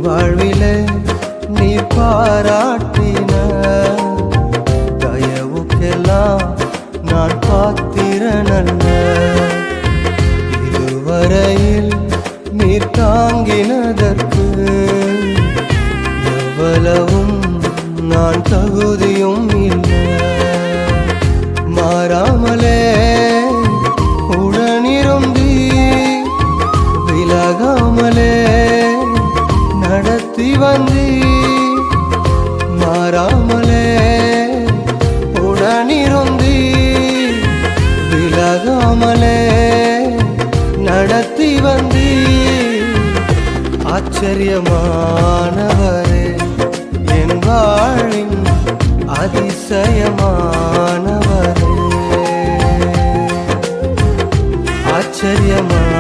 வாழ்விலே நீ பாராட்டின தயவுக்கெல்லாம் நான் பாத்திரனல்ல. இதுவரையில் நீ தாங்கினதற்கு எவ்வளவும் நான் தகுதியும் இல்லை. மாறாமலே உடனிருந்தி விலகாமலே நடத்தி வந்தி. மாறாமலே உடனிருந்தி விலகாமலே நடத்தி வந்தி. ஆச்சரியமானவரே என் வாழின் அதிசயமானவரே. ஆச்சரியமான